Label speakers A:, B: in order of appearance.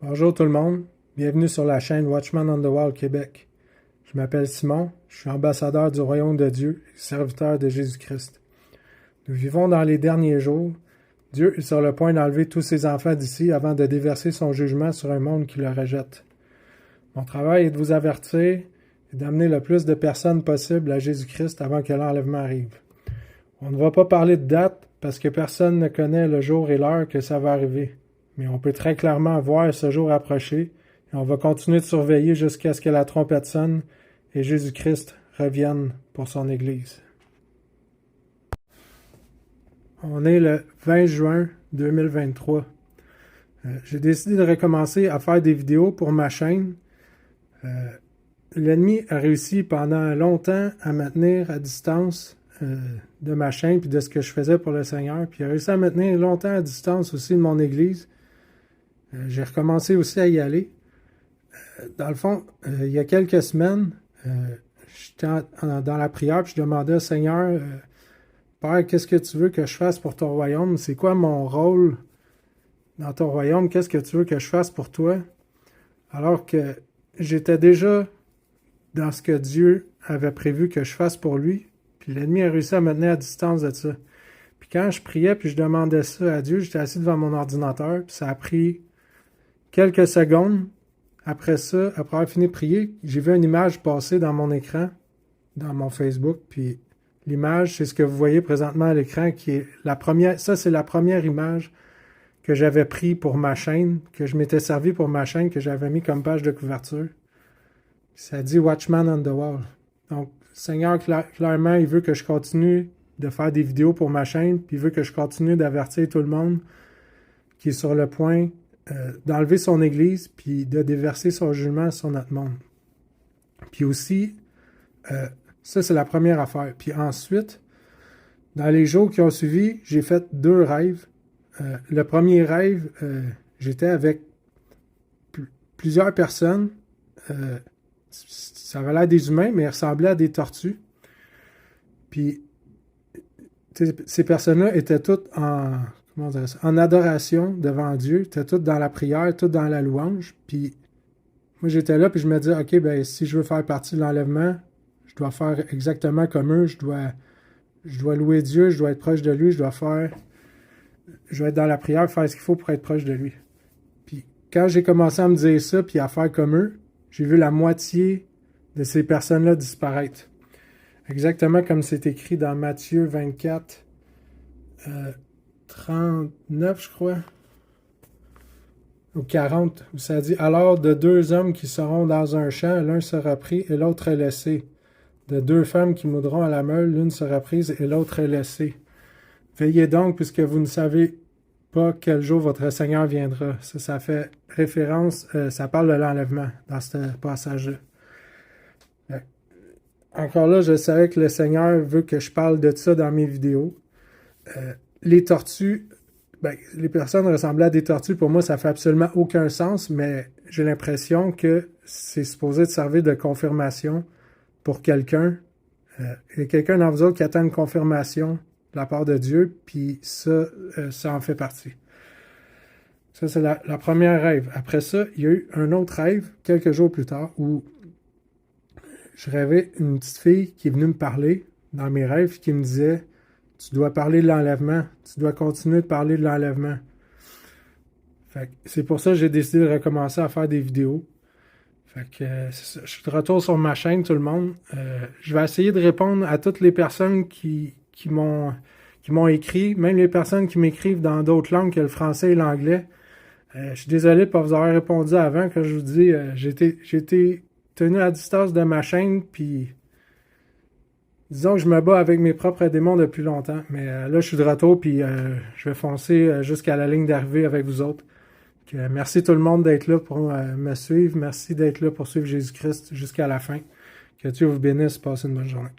A: Bonjour tout le monde, bienvenue sur la chaîne Watchman on the Wall Québec. Je m'appelle Simon, je suis ambassadeur du Royaume de Dieu et serviteur de Jésus-Christ. Nous vivons dans les derniers jours. Dieu est sur le point d'enlever tous ses enfants d'ici avant de déverser son jugement sur un monde qui le rejette. Mon travail est de vous avertir et d'amener le plus de personnes possible à Jésus-Christ avant que l'enlèvement arrive. On ne va pas parler de date parce que personne ne connaît le jour et l'heure que ça va arriver. Mais on peut très clairement voir ce jour approcher et on va continuer de surveiller jusqu'à ce que la trompette sonne et Jésus-Christ revienne pour son Église. On est le 20 juin 2023. J'ai décidé de recommencer à faire des vidéos pour ma chaîne. L'ennemi a réussi pendant longtemps à me tenir à distance de ma chaîne puis de ce que je faisais pour le Seigneur. Puis il a réussi à me tenir longtemps à distance aussi de mon Église. J'ai recommencé aussi à y aller. Dans le fond, il y a quelques semaines, j'étais dans la prière puis je demandais au Seigneur, Père, qu'est-ce que tu veux que je fasse pour ton royaume? C'est quoi mon rôle dans ton royaume? Qu'est-ce que tu veux que je fasse pour toi? Alors que j'étais déjà dans ce que Dieu avait prévu que je fasse pour lui, puis l'ennemi a réussi à me tenir à distance de ça. Puis quand je priais puis je demandais ça à Dieu, j'étais assis devant mon ordinateur, puis ça a pris quelques secondes. Après ça, après avoir fini de prier, j'ai vu une image passer dans mon écran, dans mon Facebook, puis l'image, c'est ce que vous voyez présentement à l'écran, qui est la première. Ça, c'est la première image que j'avais prise pour ma chaîne, que je m'étais servi pour ma chaîne, que j'avais mis comme page de couverture. Ça dit Watchman on the Wall. Donc, Seigneur, clairement, il veut que je continue de faire des vidéos pour ma chaîne, puis il veut que je continue d'avertir tout le monde qui est sur le point d'enlever son Église, puis de déverser son jugement sur notre monde. Puis aussi, ça, c'est la première affaire. Puis ensuite, dans les jours qui ont suivi, j'ai fait 2 rêves. Le premier rêve, j'étais avec plusieurs personnes. Ça avait l'air des humains, mais ils ressemblaient à des tortues. Puis, ces personnes-là étaient toutes en adoration devant Dieu. Étaient toutes dans la prière, toutes dans la louange. Puis, moi, j'étais là, puis je me disais, OK, ben si je veux faire partie de l'enlèvement, je dois faire exactement comme eux. Je dois louer Dieu, je dois être proche de lui, je dois être dans la prière, faire ce qu'il faut pour être proche de lui. Puis, quand j'ai commencé à me dire ça, puis à faire comme eux, j'ai vu la moitié de ces personnes-là disparaître. Exactement comme c'est écrit dans Matthieu 24, 39, je crois, ou 40, où ça dit « Alors de 2 hommes qui seront dans un champ, l'un sera pris et l'autre est laissé. De 2 femmes qui moudront à la meule, l'une sera prise et l'autre est laissée. Veillez donc, puisque vous ne savez pas quel jour votre Seigneur viendra. » Ça fait référence, ça parle de l'enlèvement dans ce passage-là. Encore là, je savais que le Seigneur veut que je parle de ça dans mes vidéos. Les tortues, les personnes ressemblaient à des tortues. Pour moi, ça fait absolument aucun sens, mais j'ai l'impression que c'est supposé de servir de confirmation pour quelqu'un. Il y a quelqu'un dans vous autres qui attend une confirmation de la part de Dieu, puis ça en fait partie. Ça, c'est la première rêve. Après ça, il y a eu un autre rêve, quelques jours plus tard, où je rêvais une petite fille qui est venue me parler dans mes rêves, qui me disait « Tu dois parler de l'enlèvement, tu dois continuer de parler de l'enlèvement. » C'est pour ça que j'ai décidé de recommencer à faire des vidéos. C'est ça. Je suis de retour sur ma chaîne, tout le monde. Je vais essayer de répondre à toutes les personnes qui m'ont écrit, même les personnes qui m'écrivent dans d'autres langues que le français et l'anglais. Je suis désolé de ne pas vous avoir répondu avant. Quand je vous dis, j'ai été tenu à distance de ma chaîne, puis disons que je me bats avec mes propres démons depuis longtemps. Mais là, je suis de retour, puis je vais foncer jusqu'à la ligne d'arrivée avec vous autres. Merci tout le monde d'être là pour me suivre. Merci d'être là pour suivre Jésus-Christ jusqu'à la fin. Que Dieu vous bénisse. Passez une bonne journée.